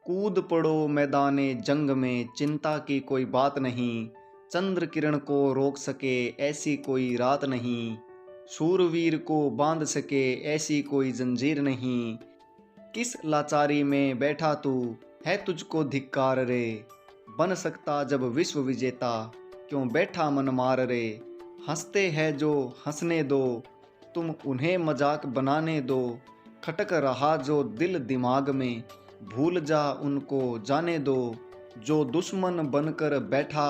कूद पड़ो मैदाने जंग में, चिंता की कोई बात नहीं। चंद्र किरण को रोक सके ऐसी कोई रात नहीं। शूरवीर को बांध सके ऐसी कोई जंजीर नहीं। किस लाचारी में बैठा तू, है तुझको धिक्कार रे। बन सकता जब विश्व विजेता, क्यों बैठा मन मार रे। हंसते हैं जो हंसने दो, तुम उन्हें मजाक बनाने दो। खटक रहा जो दिल दिमाग में, भूल जा उनको जाने दो। जो दुश्मन बनकर बैठा,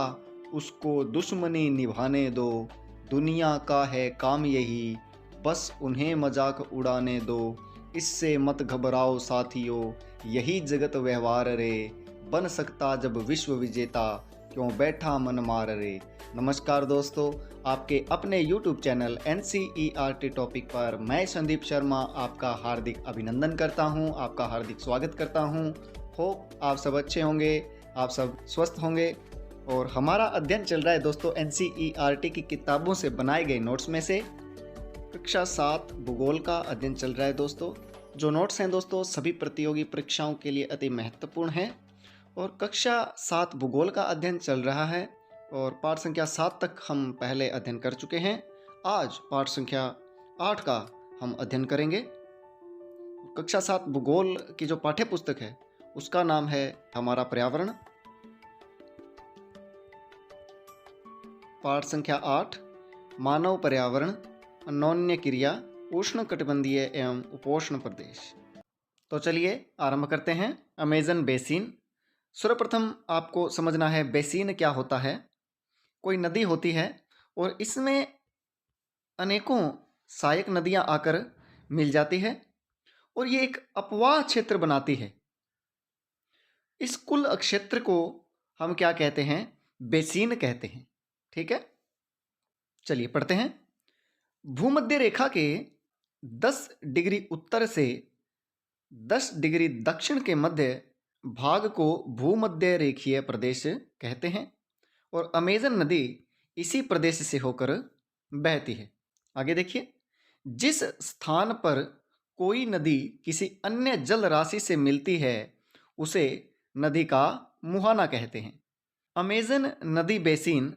उसको दुश्मनी निभाने दो। दुनिया का है काम यही, बस उन्हें मजाक उड़ाने दो। इससे मत घबराओ साथियों, यही जगत व्यवहार रे। बन सकता जब विश्व विजेता, क्यों बैठा मन मार रे। नमस्कार दोस्तों, आपके अपने YouTube चैनल NCERT टॉपिक पर मैं संदीप शर्मा आपका हार्दिक अभिनंदन करता हूं, आपका हार्दिक स्वागत करता हूं। होप आप सब अच्छे होंगे, आप सब स्वस्थ होंगे। और हमारा अध्ययन चल रहा है दोस्तों NCERT की किताबों से बनाए गए नोट्स में से। कक्षा 7 भूगोल का अध्ययन चल रहा है दोस्तों। जो नोट्स हैं दोस्तों सभी प्रतियोगी परीक्षाओं के लिए अति महत्वपूर्ण हैं। और कक्षा 7 भूगोल का अध्ययन चल रहा है और पाठ संख्या 7 तक हम पहले अध्ययन कर चुके हैं। आज पाठ संख्या 8 का हम अध्ययन करेंगे। कक्षा 7 भूगोल की जो पाठ्य पुस्तक है उसका नाम है हमारा पर्यावरण। पाठ संख्या 8 मानव पर्यावरण, अन्योन्य क्रिया, उष्णकटिबंधीय एवं उपोष्ण प्रदेश। तो चलिए आरंभ करते हैं। Amazon basin. सर्वप्रथम आपको समझना है बेसिन क्या होता है। कोई नदी होती है और इसमें अनेकों सहायक नदियां आकर मिल जाती है और ये एक अपवाह क्षेत्र बनाती है। इस कुल क्षेत्र को हम क्या कहते हैं? बेसिन कहते हैं। ठीक है, चलिए पढ़ते हैं। भूमध्य रेखा के 10 डिग्री उत्तर से 10 डिग्री दक्षिण के मध्य भाग को भूमध्य रेखीय प्रदेश कहते हैं और अमेजन नदी इसी प्रदेश से होकर बहती है। आगे देखिए, जिस स्थान पर कोई नदी किसी अन्य जल राशि से मिलती है उसे नदी का मुहाना कहते हैं। अमेजन नदी बेसिन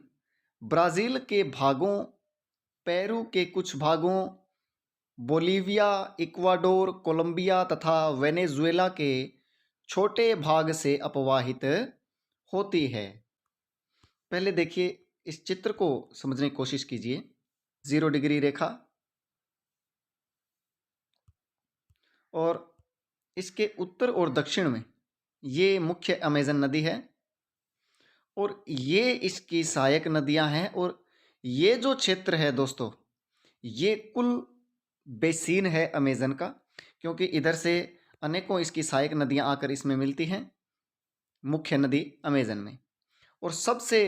ब्राज़ील के भागों, पेरू के कुछ भागों, बोलीविया, इक्वाडोर, कोलंबिया तथा वेनेजुएला के छोटे भाग से अपवाहित होती है। पहले देखिए, इस चित्र को समझने की कोशिश कीजिए। 0 डिग्री रेखा और इसके उत्तर और दक्षिण में ये मुख्य अमेजन नदी है और ये इसकी सहायक नदियां हैं। और ये जो क्षेत्र है दोस्तों, ये कुल बेसिन है अमेजन का, क्योंकि इधर से अनेकों इसकी सहायक नदियां आकर इसमें मिलती हैं मुख्य नदी अमेजन में। और सबसे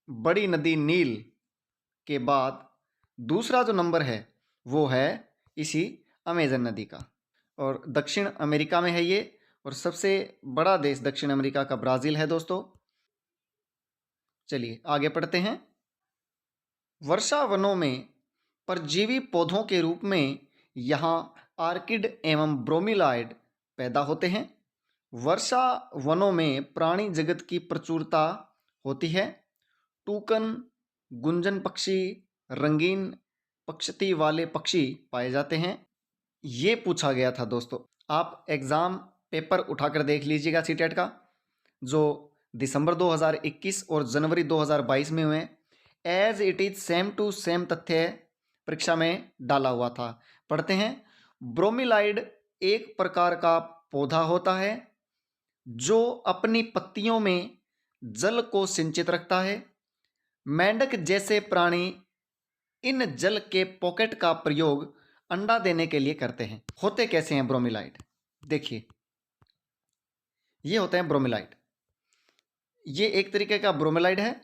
बड़ी नदी नील के बाद दूसरा जो नंबर है वो है इसी अमेजन नदी का। और दक्षिण अमेरिका में है ये और सबसे बड़ा देश दक्षिण अमेरिका का ब्राज़ील है दोस्तों। चलिए आगे पढ़ते हैं। वर्षा वनों में परजीवी पौधों के रूप में यहाँ आर्किड एवं ब्रोमीलाइड पैदा होते हैं। वर्षा वनों में प्राणी जगत की प्रचुरता होती है। टूकन, गुंजन पक्षी, रंगीन पक्षती वाले पक्षी पाए जाते हैं। ये पूछा गया था दोस्तों, आप एग्ज़ाम पेपर उठाकर देख लीजिएगा सीटेट का, जो दिसंबर 2021 और जनवरी 2022 में हुए। As it is same to same तथ्य परीक्षा में डाला हुआ था। पढ़ते हैं। ब्रोमीलाइड एक प्रकार का पौधा होता है जो अपनी पत्तियों में जल को सिंचित रखता है। मेंढक जैसे प्राणी इन जल के पॉकेट का प्रयोग अंडा देने के लिए करते हैं। होते कैसे हैं ब्रोमीलाइड? देखिए, ये होते हैं ब्रोमीलाइड। ये एक तरीके का ब्रोमीलाइड है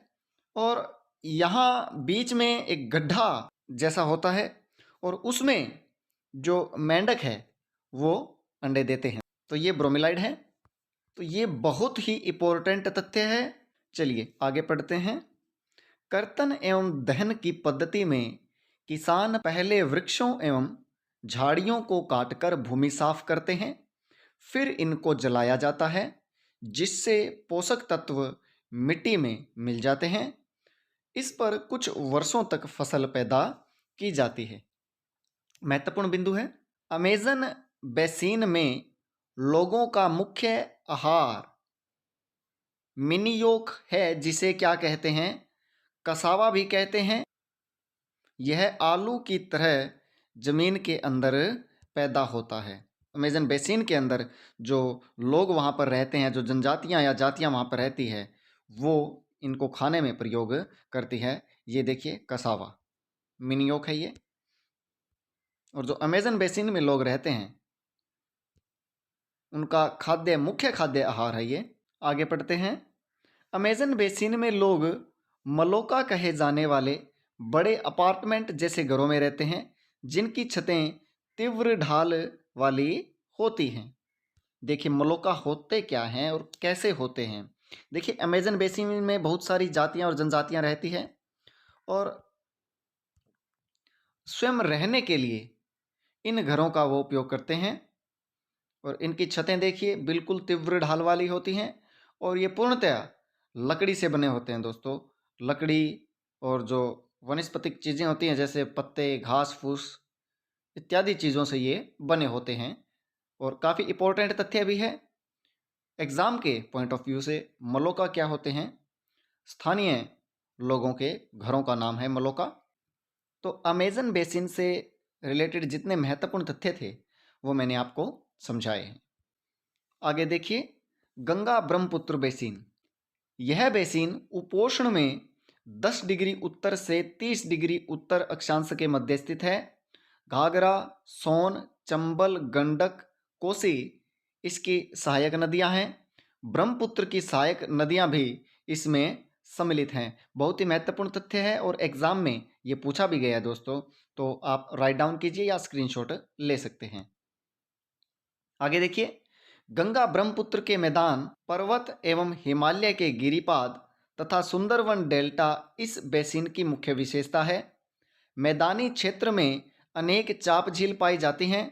और यहाँ बीच में एक गड्ढा जैसा होता है और उसमें जो मेंढक है वो अंडे देते हैं। तो ये ब्रोमीलाइड है। तो ये बहुत ही इंपॉर्टेंट तथ्य है। चलिए आगे पढ़ते हैं। कर्तन एवं दहन की पद्धति में किसान पहले वृक्षों एवं झाड़ियों को काटकर भूमि साफ करते हैं, फिर इनको जलाया जाता है। जिससे पोषक तत्व मिट्टी में मिल जाते हैं। इस पर कुछ वर्षों तक फसल पैदा की जाती है। महत्वपूर्ण बिंदु है, अमेज़न बेसिन में लोगों का मुख्य आहार मिनियोक है, जिसे क्या कहते हैं, कसावा भी कहते हैं। यह आलू की तरह जमीन के अंदर पैदा होता है। अमेज़न बेसिन के अंदर जो लोग वहाँ पर रहते हैं, जो जनजातियाँ या जातियाँ वहाँ पर रहती है, वो इनको खाने में प्रयोग करती है। ये देखिए कसावा, मिनियोक है ये। और जो अमेज़न बेसिन में लोग रहते हैं उनका मुख्य खाद्य आहार है ये। आगे पढ़ते हैं। अमेज़न बेसिन में लोग मलोका कहे जाने वाले बड़े अपार्टमेंट जैसे घरों में रहते हैं, जिनकी छतें तीव्र ढाल वाली होती हैं। देखिए मलोका होते क्या हैं और कैसे होते हैं। देखिए अमेज़न बेसिन में बहुत सारी जातियां और जनजातियां रहती हैं और स्वयं रहने के लिए इन घरों का वो उपयोग करते हैं। और इनकी छतें देखिए बिल्कुल तीव्र ढाल वाली होती हैं और ये पूर्णतया लकड़ी से बने होते हैं दोस्तों। लकड़ी और जो वनस्पतिक चीज़ें होती हैं जैसे पत्ते, घास फूस इत्यादि चीज़ों से ये बने होते हैं। और काफ़ी इम्पोर्टेंट तथ्य भी है एग्ज़ाम के पॉइंट ऑफ व्यू से, मलोका क्या होते हैं, स्थानीय लोगों के घरों का नाम है मलोका। तो अमेज़न बेसिन से रिलेटेड जितने महत्वपूर्ण तथ्य थे वो मैंने आपको समझाए हैं। आगे देखिए, गंगा ब्रह्मपुत्र बेसिन। यह बेसिन उपोष्ण में 10 डिग्री उत्तर से 30 डिग्री उत्तर अक्षांश के मध्य स्थित है। घाघरा, सोन, चंबल, गंडक, कोसी इसकी सहायक नदियां हैं। ब्रह्मपुत्र की सहायक नदियां भी इसमें सम्मिलित हैं। बहुत ही महत्वपूर्ण तथ्य है और एग्जाम में ये पूछा भी गया है दोस्तों, तो आप राइट डाउन कीजिए या स्क्रीनशॉट ले सकते हैं। आगे देखिए, गंगा ब्रह्मपुत्र के मैदान, पर्वत एवं हिमालय के गिरिपाद तथा सुंदरवन डेल्टा इस बेसिन की मुख्य विशेषता है। मैदानी क्षेत्र में अनेक चाप झील पाई जाती हैं।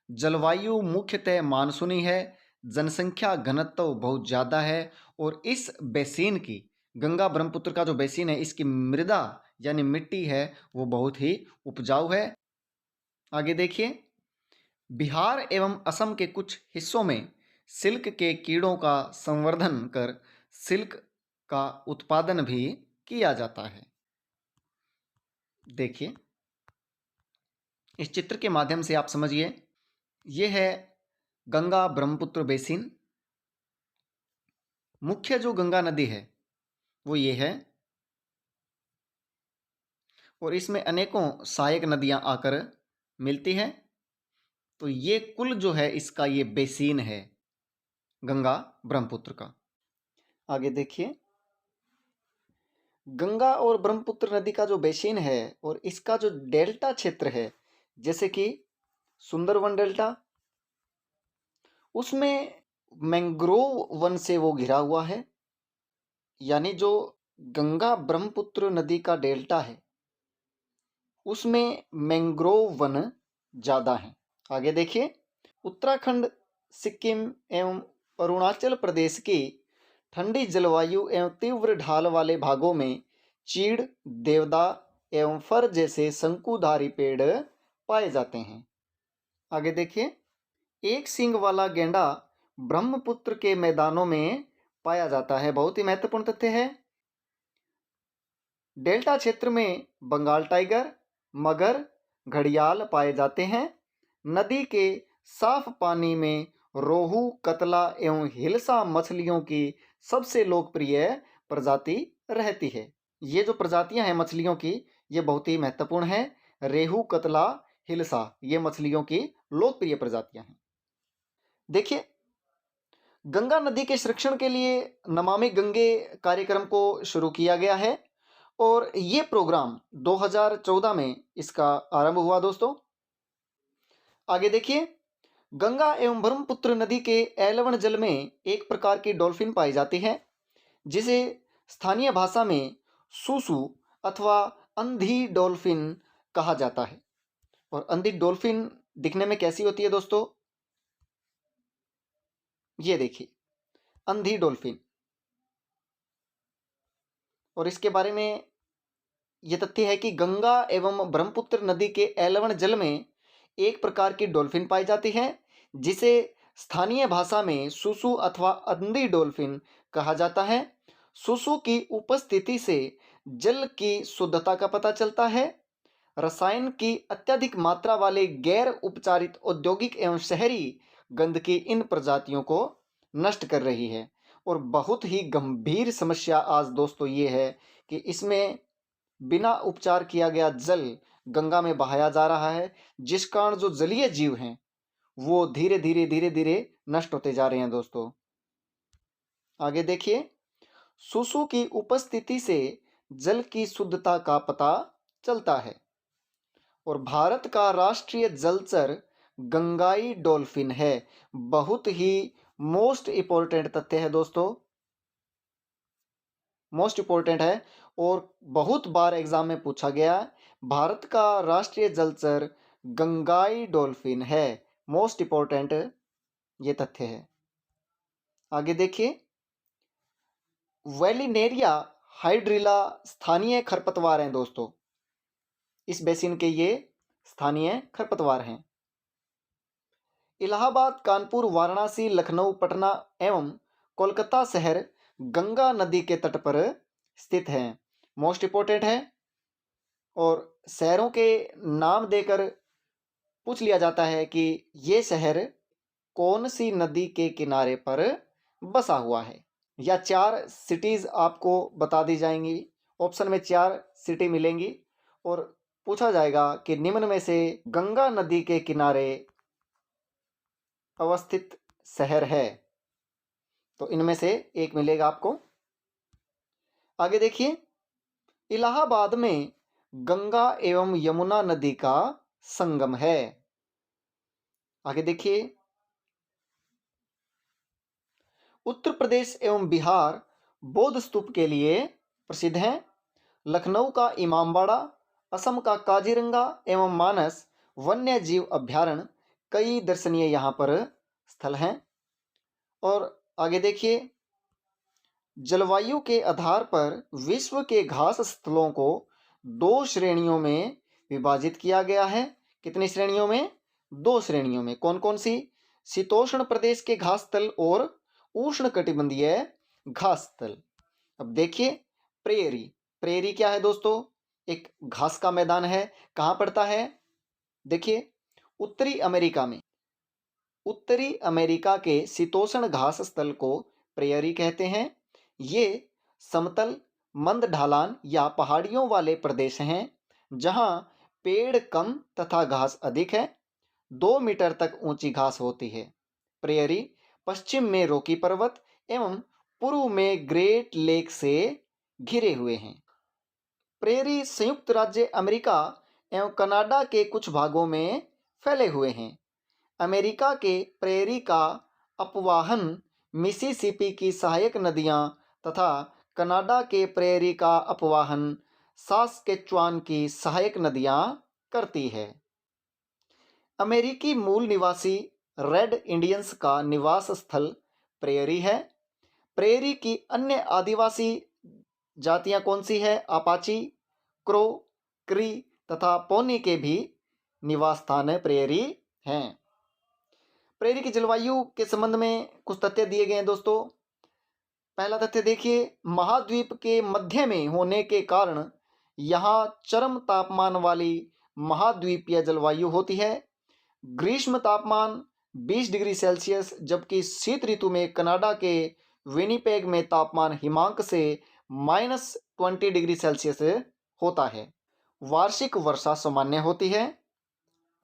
जलवायु मुख्यतः मानसूनी है। जनसंख्या घनत्व बहुत ज़्यादा है और इस बेसिन की, गंगा ब्रह्मपुत्र का जो बेसिन है, इसकी मृदा यानी मिट्टी है वो बहुत ही उपजाऊ है। आगे देखिए, बिहार एवं असम के कुछ हिस्सों में सिल्क के कीड़ों का संवर्धन कर सिल्क का उत्पादन भी किया जाता है। देखिए इस चित्र के माध्यम से आप समझिए, ये है गंगा ब्रह्मपुत्र बेसिन। मुख्य जो गंगा नदी है वो ये है और इसमें अनेकों सहायक नदियां आकर मिलती हैं। तो ये कुल जो है इसका ये बेसिन है गंगा ब्रह्मपुत्र का। आगे देखिए, गंगा और ब्रह्मपुत्र नदी का जो बेसिन है और इसका जो डेल्टा क्षेत्र है, जैसे कि सुंदरवन डेल्टा, उसमें मैंग्रोव वन से वो घिरा हुआ है। यानी जो गंगा ब्रह्मपुत्र नदी का डेल्टा है उसमें मैंग्रोव वन ज़्यादा है। आगे देखिए, उत्तराखंड, सिक्किम एवं अरुणाचल प्रदेश की ठंडी जलवायु एवं तीव्र ढाल वाले भागों में चीड़, देवदार एवं फर जैसे शंकुधारी पेड़ पाए जाते हैं। आगे देखिए, एक सींग वाला गेंडा ब्रह्मपुत्र के मैदानों में पाया जाता है। बहुत ही महत्वपूर्ण तथ्य है। डेल्टा क्षेत्र में बंगाल टाइगर, मगर, घड़ियाल पाए जाते हैं। नदी के साफ पानी में रोहू, कतला एवं हिल्सा मछलियों की सबसे लोकप्रिय प्रजाति रहती है। ये जो प्रजातियां हैं मछलियों की, ये बहुत ही महत्वपूर्ण है। रेहू, कतला, हिल्सा ये मछलियों की लोकप्रिय प्रजातियां हैं। देखिए, गंगा नदी के संरक्षण के लिए नमामि गंगे कार्यक्रम को शुरू किया गया है और ये प्रोग्राम 2014 में इसका आरंभ हुआ दोस्तों। आगे देखिए, गंगा एवं ब्रह्मपुत्र नदी के एलवन जल में एक प्रकार की डॉल्फिन पाई जाती है, जिसे स्थानीय भाषा में सूसू अथवा अंधी डॉल्फिन कहा जाता है। और अंधी डॉल्फिन दिखने में कैसी होती है दोस्तों? ये देखिए, अंधी डॉल्फिन। और इसके बारे में ये तथ्य है कि गंगा एवं ब्रह्मपुत्र नदी के एलवण जल में एक प्रकार की डॉल्फिन पाई जाती है जिसे स्थानीय भाषा में सुसु अथवा अंधी डॉल्फिन कहा जाता है। सुसु की उपस्थिति से जल की शुद्धता का पता चलता है। रसायन की अत्यधिक मात्रा वाले गैर उपचारित औद्योगिक एवं शहरी गंदगी इन प्रजातियों को नष्ट कर रही है। और बहुत ही गंभीर समस्या आज दोस्तों ये है कि इसमें बिना उपचार किया गया जल गंगा में बहाया जा रहा है, जिस कारण जो जलीय जीव हैं वो धीरे धीरे धीरे धीरे नष्ट होते जा रहे हैं दोस्तों। आगे देखिए, सुसु की उपस्थिति से जल की शुद्धता का पता चलता है। और भारत का राष्ट्रीय जलचर गंगाई डॉल्फिन है। बहुत ही मोस्ट इंपॉर्टेंट तथ्य है दोस्तों, मोस्ट इंपॉर्टेंट है और बहुत बार एग्जाम में पूछा गया। भारत का राष्ट्रीय जलचर गंगाई डॉल्फिन है। मोस्ट इंपॉर्टेंट ये तथ्य है। आगे देखिए, वेलिनेरिया हाइड्रिला स्थानीय खरपतवार हैं दोस्तों। इस बेसिन के ये स्थानीय खरपतवार हैं। इलाहाबाद, कानपुर, वाराणसी, लखनऊ, पटना एवं कोलकाता शहर गंगा नदी के तट पर स्थित हैं। मोस्ट इंपॉर्टेंट है। और शहरों के नाम देकर पूछ लिया जाता है कि ये शहर कौन सी नदी के किनारे पर बसा हुआ है, या 4 सिटीज आपको बता दी जाएंगी। ऑप्शन में 4 सिटी मिलेंगी और पूछा जाएगा कि निम्न में से गंगा नदी के किनारे अवस्थित शहर है, तो इनमें से एक मिलेगा आपको। आगे देखिए, इलाहाबाद में गंगा एवं यमुना नदी का संगम है। आगे देखिए, उत्तर प्रदेश एवं बिहार बौद्ध स्तूप के लिए प्रसिद्ध हैं। लखनऊ का इमामबाड़ा, असम का काजीरंगा एवं मानस वन्य जीव अभ्यारण्य कई दर्शनीय यहाँ पर स्थल हैं। और आगे देखिए, जलवायु के आधार पर विश्व के घास स्थलों को 2 श्रेणियों में विभाजित किया गया है। कितनी श्रेणियों में? 2 श्रेणियों में। कौन कौन सी? शीतोष्ण प्रदेश के घास स्थल और उष्ण कटिबंधीय घास स्थल। अब देखिए, प्रेयरी। प्रेयरी क्या है दोस्तों? एक घास का मैदान है। कहाँ पड़ता है? देखिए, उत्तरी अमेरिका में। उत्तरी अमेरिका के शीतोष्ण घास स्थल को प्रेयरी कहते हैं। ये समतल, मंद ढालान या पहाड़ियों वाले प्रदेश हैं जहां पेड़ कम तथा घास अधिक है। 2 मीटर तक ऊंची घास होती है। प्रेयरी पश्चिम में रॉकी पर्वत एवं पूर्व में ग्रेट लेक से घिरे हुए हैं। प्रेयरी संयुक्त राज्य अमेरिका एवं कनाडा के कुछ भागों में फैले हुए हैं। अमेरिका के प्रेयरी का अपवाहन मिसिसिपी की सहायक नदियां तथा कनाडा के प्रेयरी का अपवाहन सास्केचुआन की सहायक नदियां करती है। अमेरिकी मूल निवासी रेड इंडियंस का निवास स्थल प्रेयरी है। प्रेयरी की अन्य आदिवासी जातियां कौन सी है? अपाची, क्रो, क्री तथा पोनी के भी निवास स्थान प्रेयरी हैं। प्रेयरी की जलवायु के संबंध में कुछ तथ्य दिए गए हैं दोस्तों। पहला तथ्य देखिए, महाद्वीप के मध्य में होने के कारण यहाँ चरम तापमान वाली महाद्वीपीय जलवायु होती है। ग्रीष्म तापमान 20 डिग्री सेल्सियस, जबकि शीत ऋतु में कनाडा के विनिपेग में तापमान हिमांक से -20 डिग्री सेल्सियस होता है। वार्षिक वर्षा सामान्य होती है।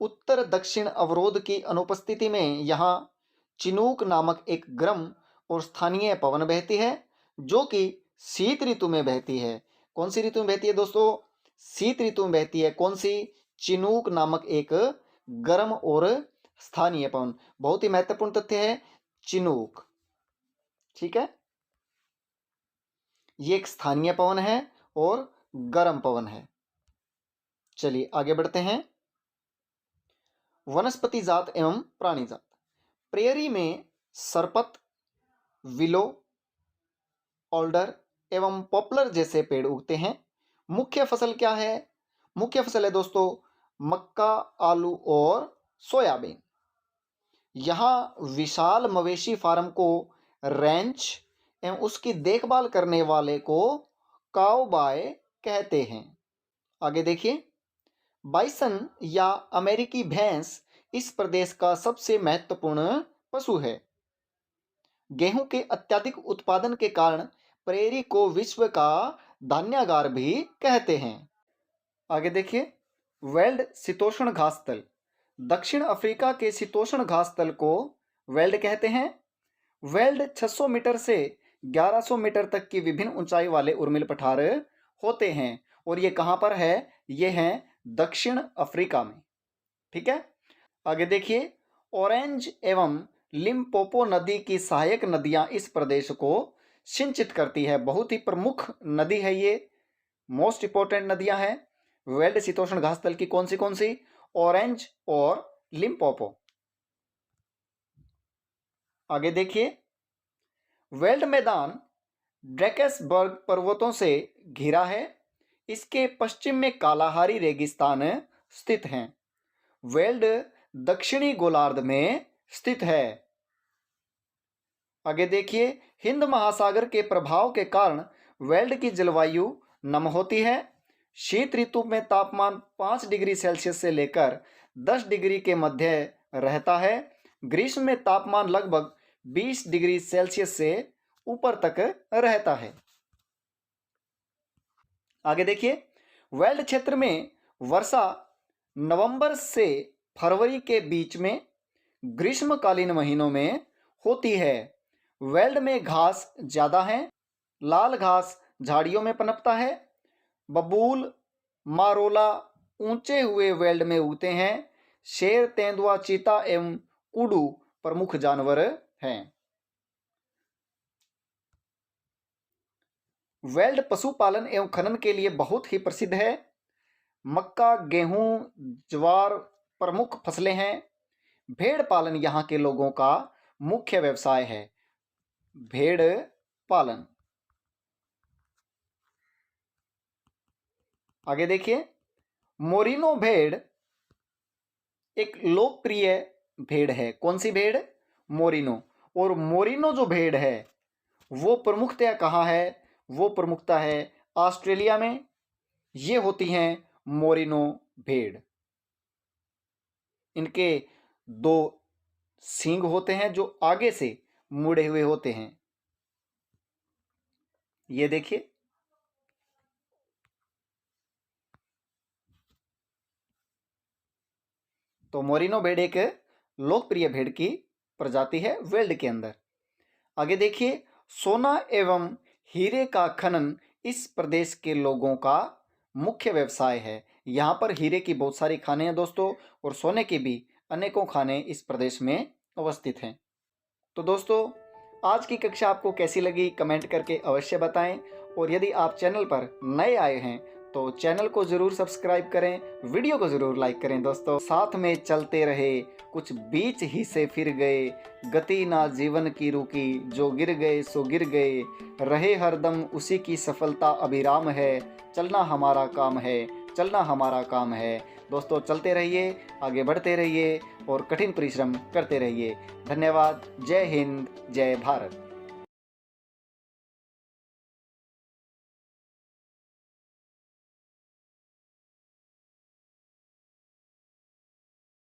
उत्तर दक्षिण अवरोध की अनुपस्थिति में यहाँ चिनूक नामक एक गर्म और स्थानीय पवन बहती है जो कि शीत ऋतु में बहती है। कौन सी ऋतु में बहती है दोस्तों? शीत ऋतु में बहती है। कौन सी? चिनूक नामक एक गर्म और स्थानीय पवन। बहुत ही महत्वपूर्ण तथ्य है चिनूक। ठीक है, ये एक स्थानीय पवन है और गर्म पवन है। चलिए आगे बढ़ते हैं। वनस्पति जात एवं प्राणी जात। प्रेयरी में सरपत, विलो, ऑल्डर एवं पॉपुलर जैसे पेड़ उगते हैं। मुख्य फसल क्या है? मुख्य फसल है दोस्तों मक्का, आलू और सोयाबीन। यहाँ विशाल मवेशी फार्म को रैंच एवं उसकी देखभाल करने वाले को काउबॉय कहते हैं। आगे देखिए, बाइसन या अमेरिकी भैंस इस प्रदेश का सबसे महत्वपूर्ण पशु है। गेहूं के अत्यधिक उत्पादन के कारण प्रेरी को विश्व का धान्यागार भी कहते हैं। आगे देखिए, वेल्ड शीतोष्ण घास तल। दक्षिण अफ्रीका के शीतोष्ण घास तल को वेल्ड कहते हैं। वेल्ड 600 मीटर से 1100 मीटर तक की विभिन्न ऊंचाई वाले उर्मिल पठार होते हैं और ये कहाँ पर है? ये हैं दक्षिण अफ्रीका में। ठीक है, आगे देखिए, ऑरेंज एवं लिम्पोपो नदी की सहायक नदियां इस प्रदेश को सिंचित करती है। बहुत ही प्रमुख नदी है ये, मोस्ट इंपोर्टेंट नदियां हैं। वेल्ड शीतोष्ण घास तल की कौन सी? ऑरेंज और लिम्पोपो। आगे देखिए, वेल्ड मैदान ड्रैकेसबर्ग पर्वतों से घिरा है। इसके पश्चिम में कालाहारी रेगिस्तान स्थित हैं। वेल्ड दक्षिणी गोलार्ध में स्थित है। आगे देखिए, हिंद महासागर के प्रभाव के कारण वेल्ड की जलवायु नम होती है। शीत ऋतु में तापमान 5 डिग्री सेल्सियस से लेकर 10 डिग्री के मध्य रहता है। ग्रीष्म में तापमान लगभग 20 डिग्री सेल्सियस से ऊपर तक रहता है। आगे देखिए, वेल्ड क्षेत्र में वर्षा नवंबर से फरवरी के बीच में ग्रीष्मकालीन महीनों में होती है। वेल्ड में घास ज़्यादा है। लाल घास झाड़ियों में पनपता है। बबूल, मारोला ऊंचे हुए वेल्ड में उगते हैं। शेर, तेंदुआ, चीता एवं कुडू प्रमुख जानवर हैं। वेल्ड पशुपालन एवं खनन के लिए बहुत ही प्रसिद्ध है। मक्का, गेहूं, ज्वार प्रमुख फसलें हैं। भेड़ पालन यहाँ के लोगों का मुख्य व्यवसाय है। भेड़ पालन। आगे देखिए, मोरिनो भेड़ एक लोकप्रिय भेड़ है। कौन सी भेड़? मोरिनो। और मोरिनो जो भेड़ है वो प्रमुखतया कहाँ है? वो प्रमुखता है ऑस्ट्रेलिया में। ये होती हैं मोरिनो भेड़। इनके 2 सींग होते हैं जो आगे से मुड़े हुए होते हैं। ये देखिए, तो मोरिनो भेड़ एक लोकप्रिय भेड़ की प्रजाति है वेल्ड के अंदर। आगे देखिए, सोना एवं हीरे का खनन इस प्रदेश के लोगों का मुख्य व्यवसाय है। यहाँ पर हीरे की बहुत सारी खानें हैं दोस्तों, और सोने की भी अनेकों खानें इस प्रदेश में अवस्थित हैं। तो दोस्तों, आज की कक्षा आपको कैसी लगी कमेंट करके अवश्य बताएं, और यदि आप चैनल पर नए आए हैं तो चैनल को ज़रूर सब्सक्राइब करें, वीडियो को ज़रूर लाइक करें दोस्तों। साथ में चलते रहे, कुछ बीच ही से फिर गए, गति ना जीवन की रुकी, जो गिर गए सो गिर गए, रहे हरदम उसी की सफलता अभिराम है, चलना हमारा काम है, चलना हमारा काम है। दोस्तों, चलते रहिए, आगे बढ़ते रहिए और कठिन परिश्रम करते रहिए। धन्यवाद। जय हिंद, जय भारत।